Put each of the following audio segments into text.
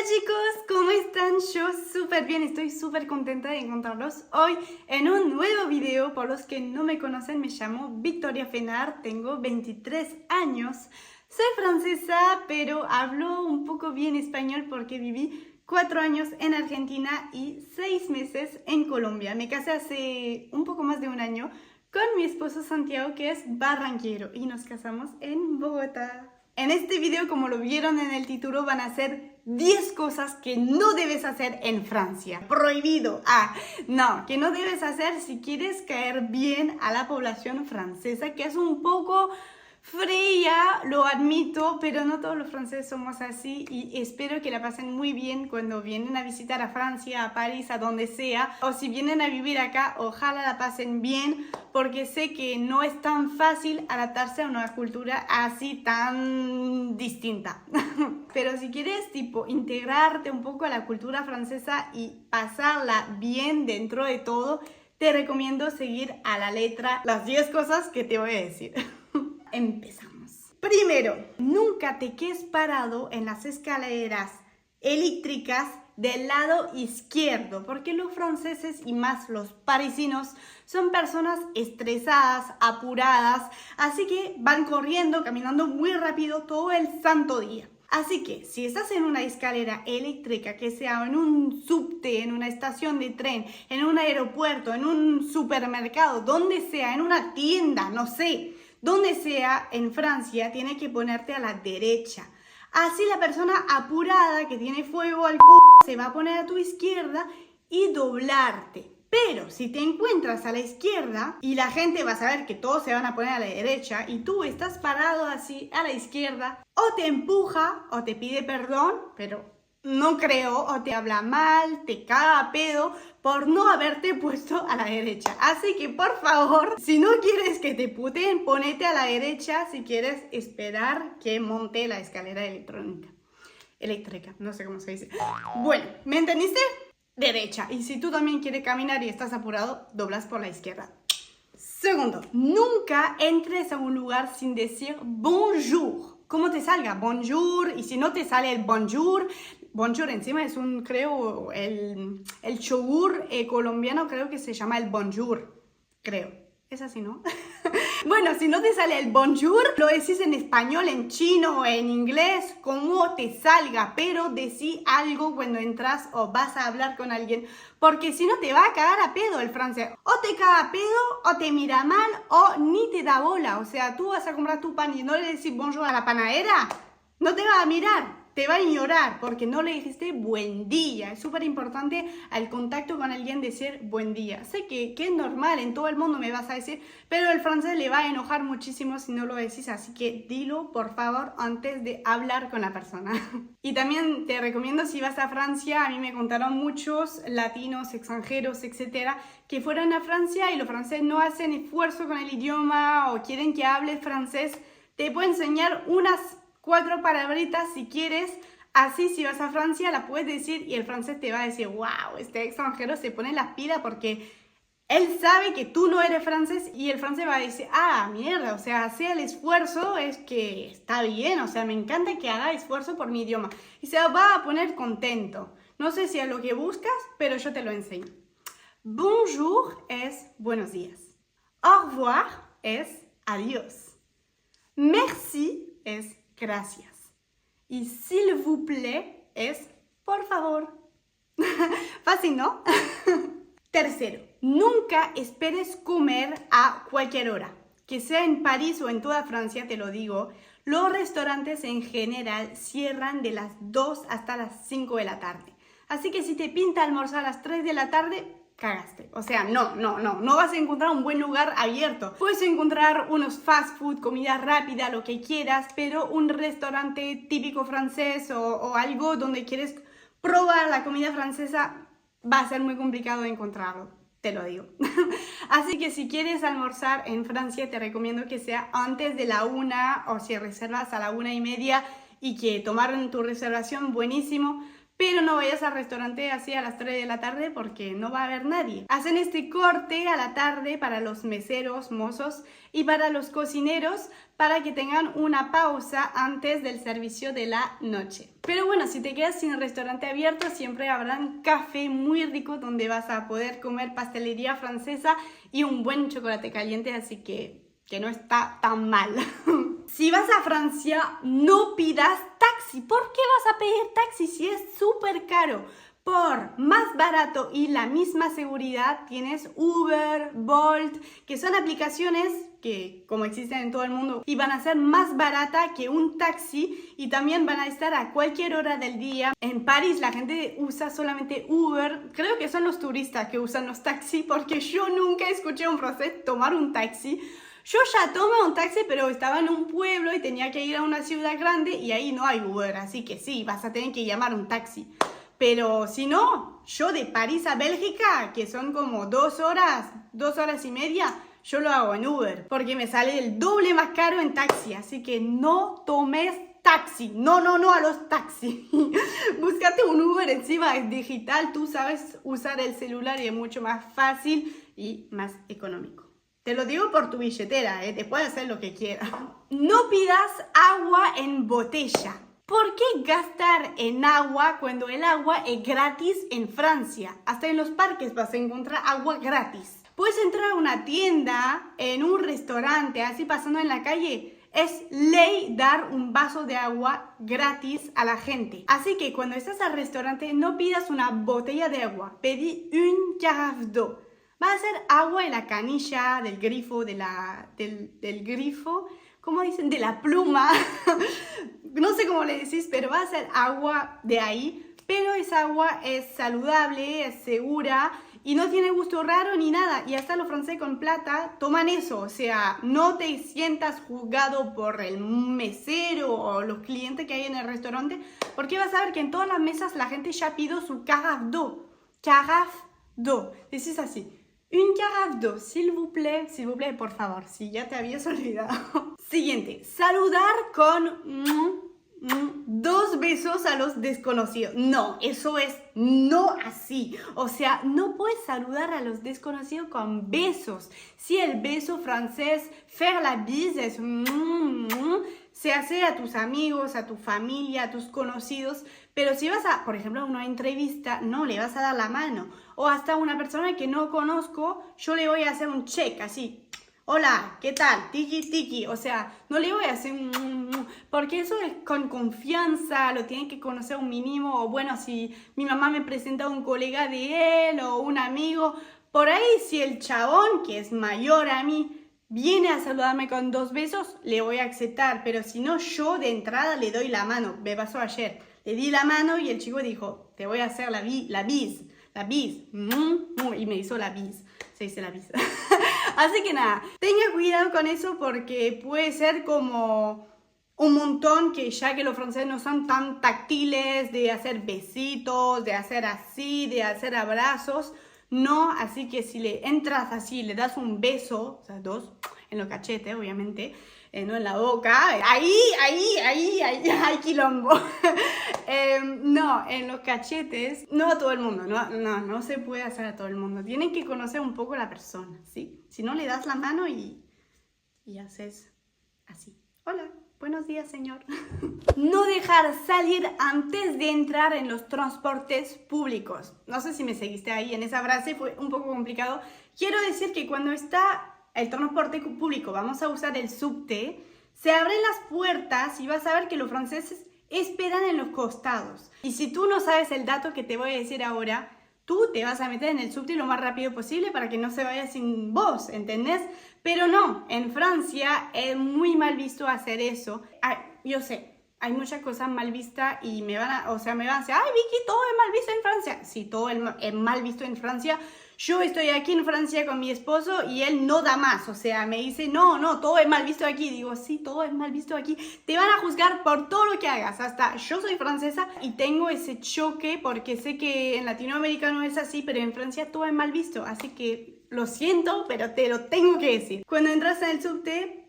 chicos, ¿cómo están? Yo súper bien, estoy súper contenta de encontrarlos hoy en un nuevo video. Por los que no me conocen, me llamo Victoria Fenar, tengo 23 años. Soy francesa, pero hablo un poco bien español porque viví 4 años en Argentina y 6 meses en Colombia. Me casé hace un poco más de un año con mi esposo Santiago, que es barranquero, y nos casamos en Bogotá. En este video, como lo vieron en el título, van a ser 10 cosas que no debes hacer en Francia. Prohibido. No, que no debes hacer si quieres caer bien a la población francesa, que es un poco fría, lo admito, pero no todos los franceses somos así y espero que la pasen muy bien cuando vienen a visitar a Francia, a París, a donde sea, o si vienen a vivir acá, ojalá la pasen bien, porque sé que no es tan fácil adaptarse a una cultura así tan distinta. Pero si quieres tipo integrarte un poco a la cultura francesa y pasarla bien dentro de todo, te recomiendo seguir a la letra las 10 cosas que te voy a decir. Empezamos. Primero, nunca te quedes parado en las escaleras eléctricas del lado izquierdo, porque los franceses y más los parisinos son personas estresadas, apuradas, así que van corriendo, caminando muy rápido todo el santo día. Así que si estás en una escalera eléctrica, que sea en un subte, en una estación de tren, en un aeropuerto, en un supermercado, donde sea, en una tienda, no sé, donde sea en Francia, tiene que ponerte a la derecha. Así la persona apurada que tiene fuego al culo se va a poner a tu izquierda y doblarte. Pero si te encuentras a la izquierda y la gente va a saber que todos se van a poner a la derecha y tú estás parado así a la izquierda, o te empuja o te pide perdón, pero no creo, o te habla mal, te caga a pedo por no haberte puesto a la derecha. Así que por favor, si no quieres que te puteen, ponete a la derecha si quieres esperar que monte la escalera eléctrica, no sé cómo se dice. Bueno, ¿me entendiste? Derecha. Y si tú también quieres caminar y estás apurado, doblas por la izquierda. Segundo, nunca entres a un lugar sin decir bonjour. Como te salga, bonjour, y si no te sale el bonjour encima es creo, el yogur colombiano creo que se llama el bonjour, creo. Es así, ¿no? Bueno, si no te sale el bonjour, lo decís en español, en chino o en inglés, como te salga, pero decí algo cuando entras o vas a hablar con alguien, porque si no te va a cagar a pedo el francés. O te caga a pedo, o te mira mal, o ni te da bola. O sea, tú vas a comprar tu pan y no le decís bonjour a la panadera, no te va a mirar. Te va a ignorar porque no le dijiste buen día. Es súper importante al contacto con alguien decir buen día. Sé que es normal, en todo el mundo me vas a decir, pero el francés le va a enojar muchísimo si no lo decís, así que dilo por favor antes de hablar con la persona. Y también te recomiendo, si vas a Francia, a mí me contaron muchos latinos, extranjeros, etcétera, que fueron a Francia y los franceses no hacen esfuerzo con el idioma o quieren que hables francés. Te puedo enseñar unas 4 palabritas si quieres, así si vas a Francia la puedes decir y el francés te va a decir, wow, este extranjero se pone las pilas porque él sabe que tú no eres francés, y el francés va a decir, mierda, o sea, hace el esfuerzo, es que está bien, o sea, me encanta que haga esfuerzo por mi idioma y se va a poner contento. No sé si es lo que buscas, pero yo te lo enseño. Bonjour es buenos días. Au revoir es adiós. Merci es gracias. Y s'il vous plaît es por favor. Fácil, ¿no? Tercero, nunca esperes comer a cualquier hora. Que sea en París o en toda Francia, te lo digo, los restaurantes en general cierran de las 2 hasta las 5 de la tarde. Así que si te pinta almorzar a las 3 de la tarde, cagaste. O sea, no vas a encontrar un buen lugar abierto. Puedes encontrar unos fast food, comida rápida, lo que quieras, pero un restaurante típico francés o algo donde quieres probar la comida francesa va a ser muy complicado de encontrarlo, te lo digo. Así que si quieres almorzar en Francia, te recomiendo que sea antes de la 1, o si reservas a la 1:30 y que tomaron tu reservación, buenísimo. pero no vayas al restaurante así a las 3 de la tarde porque no va a haber nadie. Hacen este corte a la tarde para los meseros, mozos y para los cocineros para que tengan una pausa antes del servicio de la noche. Pero bueno, si te quedas sin restaurante abierto, siempre habrá un café muy rico donde vas a poder comer pastelería francesa y un buen chocolate caliente, así que no está tan mal. Si vas a Francia, no pidas taxi. ¿Por qué vas a pedir taxi si es súper caro? Por más barato y la misma seguridad tienes Uber, Bolt, que son aplicaciones que como existen en todo el mundo y van a ser más barata que un taxi y también van a estar a cualquier hora del día. En París la gente usa solamente Uber, creo que son los turistas que usan los taxis porque yo nunca escuché a un francés tomar un taxi. Yo ya tomé un taxi, pero estaba en un pueblo y tenía que ir a una ciudad grande y ahí no hay Uber, así que sí, vas a tener que llamar un taxi. Pero si no, yo de París a Bélgica, que son como 2 horas y media, yo lo hago en Uber, porque me sale el doble más caro en taxi, así que no tomes taxi, no a los taxis. Búscate un Uber, encima es digital, tú sabes usar el celular y es mucho más fácil y más económico. Te lo digo por tu billetera, te puedes hacer lo que quieras. No pidas agua en botella. ¿Por qué gastar en agua cuando el agua es gratis en Francia? Hasta en los parques vas a encontrar agua gratis. Puedes entrar a una tienda, en un restaurante, así pasando en la calle. Es ley dar un vaso de agua gratis a la gente. Así que cuando estás al restaurante no pidas una botella de agua. Pedí une carafe d'eau. Va a ser agua en la canilla del grifo, del grifo, ¿cómo dicen? De la pluma. No sé cómo le decís, pero va a ser agua de ahí. Pero esa agua es saludable, es segura y no tiene gusto raro ni nada. Y hasta los franceses con plata toman eso. O sea, no te sientas juzgado por el mesero o los clientes que hay en el restaurante. Porque vas a ver que en todas las mesas la gente ya pidió su carafe d'eau. Carafe d'eau. Decís así. Une carafe d'eau, s'il vous plaît, por favor, si ya te habías olvidado. Siguiente, saludar con 2 besos a los desconocidos. No, eso es no así. O sea, no puedes saludar a los desconocidos con besos. Si el beso francés, faire la bise, es se hace a tus amigos, a tu familia, a tus conocidos. Pero si vas a, por ejemplo, a una entrevista, no le vas a dar la mano. O hasta a una persona que no conozco, yo le voy a hacer un check, así. Hola, ¿qué tal? Tiki, tiki. O sea, no le voy a hacer porque eso es con confianza, lo tienen que conocer un mínimo. O bueno, si mi mamá me presenta a un colega de él o un amigo, por ahí si el chabón, que es mayor a mí, viene a saludarme con 2 besos, le voy a aceptar. Pero si no, yo de entrada le doy la mano. Me pasó ayer. Le di la mano y el chico dijo, te voy a hacer la bis. Y me hizo la bis. Se dice la bis. Así que nada, tenga cuidado con eso porque puede ser como un montón que ya que los franceses no son tan táctiles de hacer besitos, de hacer así, de hacer abrazos. No, así que si le entras así, le das un beso, o sea, 2, en los cachetes, obviamente, no en la boca, ahí, hay quilombo. No, en los cachetes, no a todo el mundo, no se puede hacer a todo el mundo. Tienen que conocer un poco a la persona, ¿sí? Si no, le das la mano y haces así. Hola. Buenos días, señor. No dejar salir antes de entrar en los transportes públicos. No sé si me seguiste ahí en esa frase, fue un poco complicado. Quiero decir que cuando está el transporte público, vamos a usar el subte, se abren las puertas y vas a ver que los franceses esperan en los costados. Y si tú no sabes el dato que te voy a decir ahora, tú te vas a meter en el subte lo más rápido posible para que no se vaya sin vos, ¿entendés? Pero no, en Francia es muy mal visto hacer eso. Yo sé, hay muchas cosas mal vistas y me van a decir, ay Vicky, todo es mal visto en Francia. Sí, todo es mal visto en Francia. Yo estoy aquí en Francia con mi esposo y él no da más. O sea, me dice, no, todo es mal visto aquí. Digo, sí, todo es mal visto aquí. Te van a juzgar por todo lo que hagas. Hasta yo soy francesa y tengo ese choque porque sé que en Latinoamérica no es así, pero en Francia todo es mal visto. Así que lo siento, pero te lo tengo que decir. Cuando entras en el subte,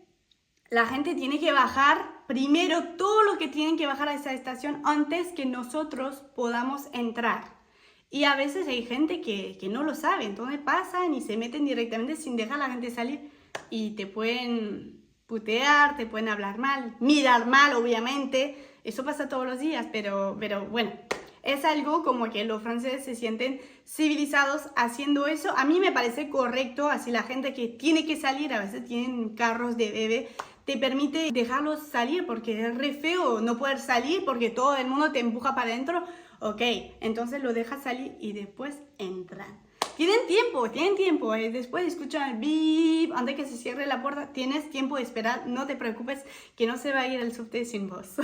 la gente tiene que bajar primero todo lo que tienen que bajar a esa estación antes que nosotros podamos entrar. Y a veces hay gente que no lo sabe, entonces pasan y se meten directamente sin dejar a la gente salir y te pueden putear, te pueden hablar mal, mirar mal obviamente, eso pasa todos los días, pero bueno, es algo como que los franceses se sienten civilizados haciendo eso. A mí me parece correcto, así la gente que tiene que salir, a veces tienen carros de bebé, te permite dejarlos salir porque es re feo no poder salir porque todo el mundo te empuja para adentro. Ok, entonces lo dejas salir y después entran. Tienen tiempo. Después escuchan el bip, antes que se cierre la puerta, tienes tiempo de esperar, no te preocupes que no se va a ir el subte sin vos.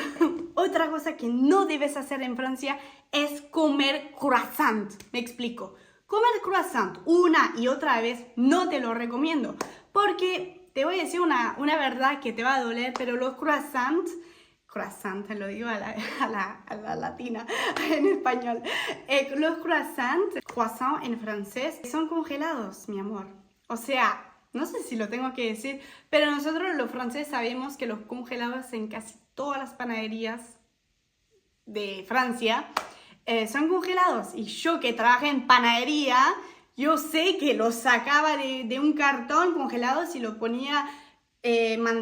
Otra cosa que no debes hacer en Francia es comer croissant. Me explico. Comer croissant una y otra vez no te lo recomiendo, porque te voy a decir una verdad que te va a doler, pero los croissant, lo digo a la latina en español. Los croissant en francés, son congelados, mi amor. O sea, no sé si lo tengo que decir, pero nosotros los franceses sabemos que los congelados en casi todas las panaderías de Francia son congelados. Y yo que trabajé en panadería, yo sé que los sacaba de un cartón congelados y lo ponía yema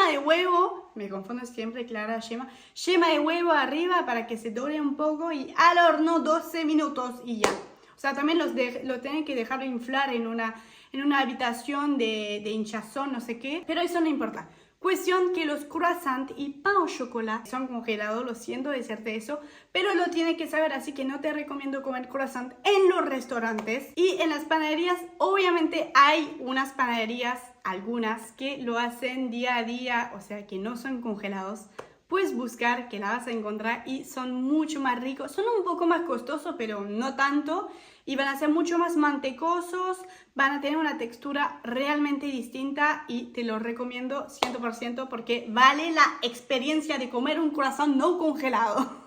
de huevo, me confundo siempre, yema de huevo arriba para que se dore un poco y al horno 12 minutos y ya. O sea, también lo tienen que dejar inflar en una habitación de hinchazón, no sé qué, pero eso no importa. Cuestión que los croissants y pan au chocolat son congelados, lo siento decirte eso, pero lo tienes que saber, así que no te recomiendo comer croissant en los restaurantes. Y en las panaderías, obviamente hay unas panaderías, algunas, que lo hacen día a día, o sea que no son congelados. Puedes buscar que la vas a encontrar y son mucho más ricos, son un poco más costosos, pero no tanto. Y van a ser mucho más mantecosos, van a tener una textura realmente distinta y te lo recomiendo 100% porque vale la experiencia de comer un croissant no congelado.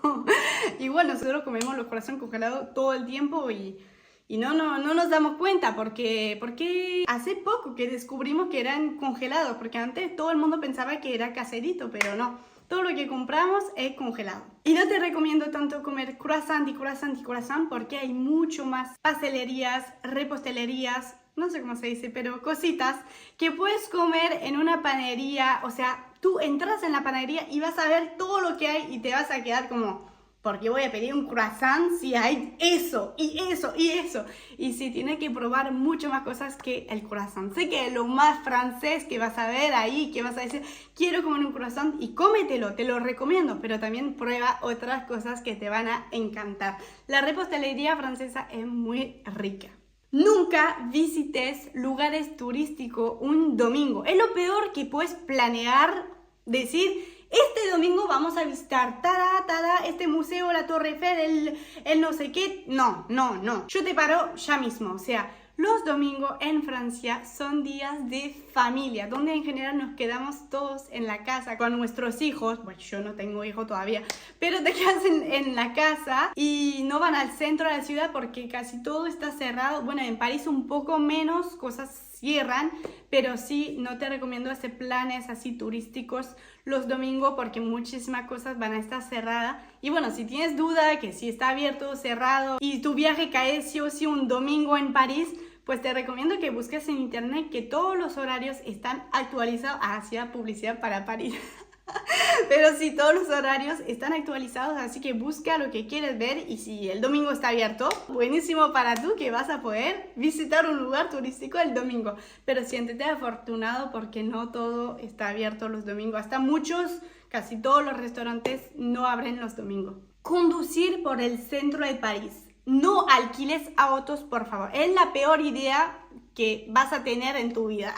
Igual nosotros comemos los croissants congelados todo el tiempo y no nos damos cuenta porque hace poco que descubrimos que eran congelados, porque antes todo el mundo pensaba que era caserito, pero no. Todo lo que compramos es congelado. Y no te recomiendo tanto comer croissant porque hay mucho más pastelerías, repostelerías, no sé cómo se dice, pero cositas que puedes comer en una panadería. O sea, tú entras en la panadería y vas a ver todo lo que hay y te vas a quedar como... ¿Por qué voy a pedir un croissant si hay eso y eso y eso? Y si tienes que probar mucho más cosas que el croissant. Sé que es lo más francés que vas a ver ahí, que vas a decir, quiero comer un croissant y cómetelo, te lo recomiendo. Pero también prueba otras cosas que te van a encantar. La repostelería francesa es muy rica. Nunca visites lugares turísticos un domingo. Es lo peor que puedes planear, decir... Este domingo vamos a visitar este museo, la Torre Eiffel, el no sé qué. No. Yo te paro ya mismo. O sea, los domingos en Francia son días de familia, donde en general nos quedamos todos en la casa con nuestros hijos. Bueno, yo no tengo hijos todavía, pero te quedas en la casa y no van al centro de la ciudad porque casi todo está cerrado. Bueno, en París un poco menos, cosas cierran, pero sí, no te recomiendo hacer planes así turísticos los domingos porque muchísimas cosas van a estar cerradas. Y bueno, si tienes duda que si está abierto o cerrado y tu viaje cae sí o sí un domingo en París, pues te recomiendo que busques en internet que todos los horarios están actualizados. Hacía publicidad para París. Pero sí, todos los horarios están actualizados, así que busca lo que quieres ver y si el domingo está abierto, buenísimo para tú que vas a poder visitar un lugar turístico el domingo. Pero siéntete afortunado porque no todo está abierto los domingos. Hasta casi todos los restaurantes no abren los domingos. Conducir por el centro de París. No alquiles autos, por favor. Es la peor idea que vas a tener en tu vida.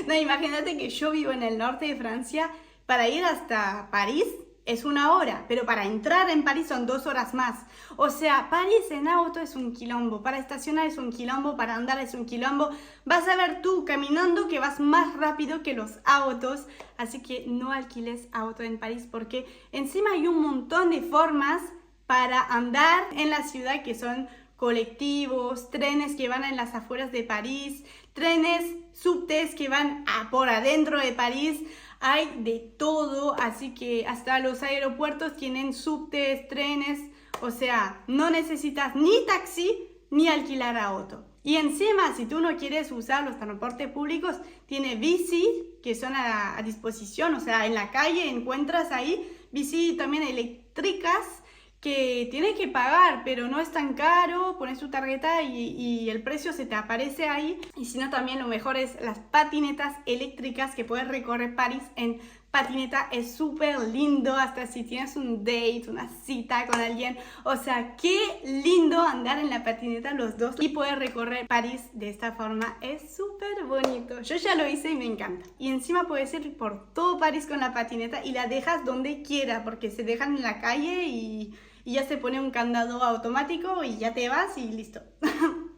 No, imagínate que yo vivo en el norte de Francia. Para ir hasta París es 1 hora, pero para entrar en París son 2 horas más. O sea, París en auto es un quilombo, para estacionar es un quilombo, para andar es un quilombo. Vas a ver tú caminando que vas más rápido que los autos, así que no alquiles auto en París porque encima hay un montón de formas para andar en la ciudad que son colectivos, trenes que van en las afueras de París, trenes, subtes que van por adentro de París. Hay de todo, así que hasta los aeropuertos tienen subtes, trenes, o sea, no necesitas ni taxi ni alquilar auto. Y encima, si tú no quieres usar los transportes públicos, tiene bici que son a disposición, o sea, en la calle encuentras ahí bici también eléctricas que tienes que pagar, pero no es tan caro, pones tu tarjeta y el precio se te aparece ahí. Y si no, también lo mejor es las patinetas eléctricas que puedes recorrer París en patineta. Es súper lindo, hasta si tienes un date, una cita con alguien. O sea, qué lindo andar en la patineta los dos y poder recorrer París de esta forma. Es súper bonito. Yo ya lo hice y me encanta. Y encima puedes ir por todo París con la patineta y la dejas donde quiera, porque se dejan en la calle y ya se pone un candado automático y ya te vas y listo.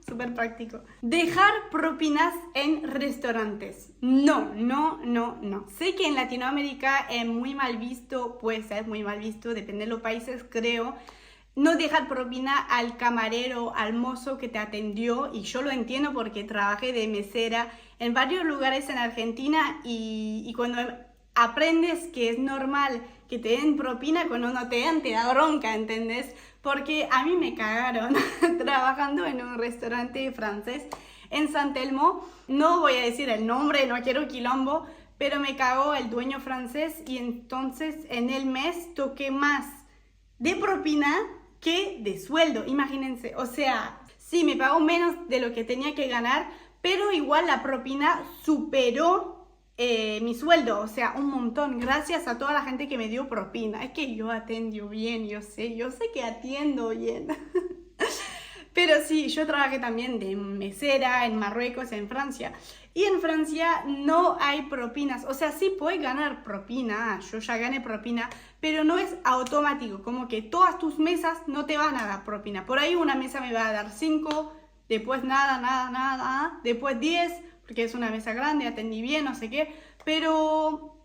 Súper práctico. Dejar propinas en restaurantes. No. Sé que en Latinoamérica es muy mal visto, puede ser muy mal visto, depende de los países, creo. No dejar propina al camarero, al mozo que te atendió, y yo lo entiendo porque trabajé de mesera en varios lugares en Argentina y cuando aprendes que es normal que te den propina, cuando no te dan te da bronca, ¿entendés? Porque a mí me cagaron trabajando en un restaurante francés en San Telmo. No voy a decir el nombre, no quiero quilombo, pero me cagó el dueño francés y entonces en el mes toqué más de propina que de sueldo, imagínense. O sea, sí, me pagó menos de lo que tenía que ganar, pero igual la propina superó mi sueldo, o sea, un montón, gracias a toda la gente que me dio propina. Es que yo atiendo bien, yo sé que atiendo bien. Pero sí, yo trabajé también de mesera en Marruecos, en Francia. Y en Francia no hay propinas, o sea, sí puedes ganar propina, yo ya gané propina, pero no es automático, como que todas tus mesas no te van a dar propina. Por ahí una mesa me va a dar 5, después nada, después 10, porque es una mesa grande, atendí bien, no sé qué, pero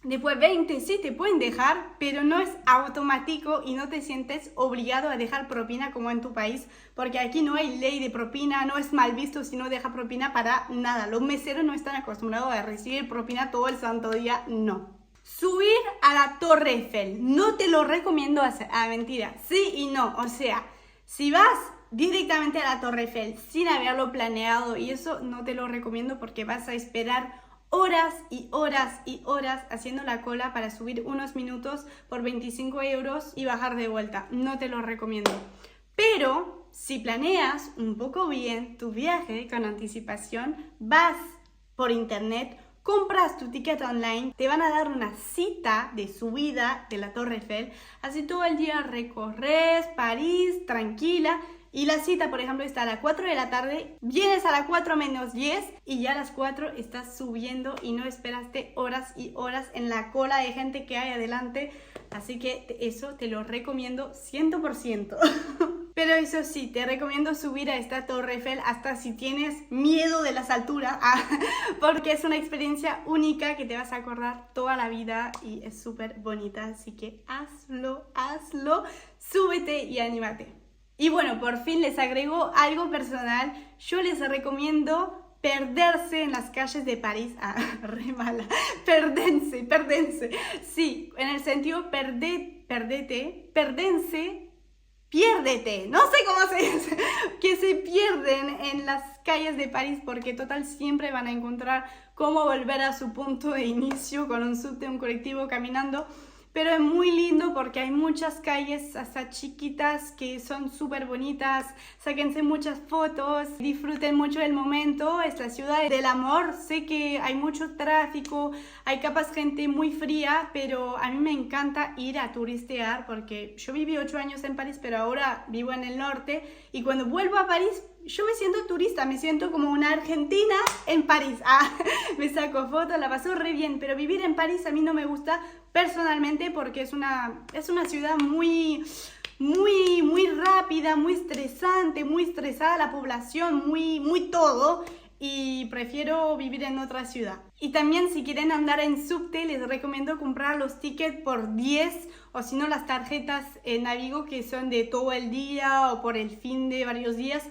después 20 sí te pueden dejar, pero no es automático y no te sientes obligado a dejar propina como en tu país, porque aquí no hay ley de propina, no es mal visto si no deja propina para nada. Los meseros no están acostumbrados a recibir propina todo el santo día, no. Subir a la Torre Eiffel, no te lo recomiendo hacer, mentira, sí y no, o sea, si vas directamente a la Torre Eiffel sin haberlo planeado y eso no te lo recomiendo porque vas a esperar horas y horas y horas haciendo la cola para subir unos minutos por 25 euros y bajar de vuelta. No te lo recomiendo. Pero si planeas un poco bien tu viaje con anticipación, vas por internet, compras tu ticket online, te van a dar una cita de subida de la Torre Eiffel, así todo el día recorres París tranquila. Y la cita, por ejemplo, está a las 4 de la tarde, vienes a las 4 menos 10 y ya a las 4 estás subiendo y no esperaste horas y horas en la cola de gente que hay adelante. Así que eso te lo recomiendo 100%. Pero eso sí, te recomiendo subir a esta Torre Eiffel hasta si tienes miedo de las alturas, porque es una experiencia única que te vas a acordar toda la vida y es súper bonita. Así que hazlo, súbete y anímate. Y bueno, por fin les agrego algo personal. Yo les recomiendo perderse en las calles de París. Re mala. Perdense. Sí, en el sentido piérdete. No sé cómo se dice. Que se pierden en las calles de París porque total siempre van a encontrar cómo volver a su punto de inicio con un subte, un colectivo, caminando. Pero es muy lindo porque hay muchas calles hasta chiquitas que son súper bonitas. Sáquense muchas fotos, disfruten mucho el momento. Es la ciudad del amor. Sé que hay mucho tráfico, hay capaz gente muy fría, pero a mí me encanta ir a turistear porque yo viví 8 años en París, pero ahora vivo en el norte. Y cuando vuelvo a París, yo me siento turista, me siento como una argentina en París. Me saco fotos, la paso re bien, pero vivir en París a mí no me gusta personalmente porque es una ciudad muy rápida, muy estresante, muy estresada la población, muy todo. y prefiero vivir en otra ciudad. Y también si quieren andar en subte les recomiendo comprar los tickets por 10 o si no las tarjetas Navigo que son de todo el día o por el fin de varios días.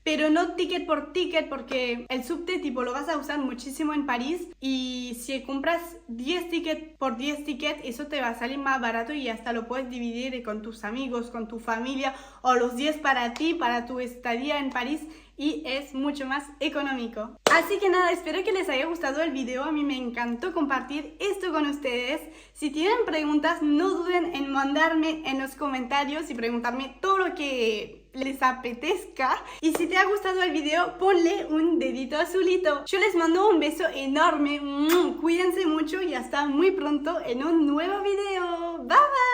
Pero no ticket por ticket porque el subte tipo lo vas a usar muchísimo en París y si compras 10 tickets por 10 tickets eso te va a salir más barato y hasta lo puedes dividir con tus amigos, con tu familia o los 10 para ti, para tu estadía en París y es mucho más económico. Así que nada, espero que les haya gustado el video, a mí me encantó compartir esto con ustedes. Si tienen preguntas no duden en mandarme en los comentarios y preguntarme todo lo que les apetezca. Y si te ha gustado el video, ponle un dedito azulito. Yo les mando un beso enorme. Cuídense mucho y hasta muy pronto en un nuevo video. Bye bye.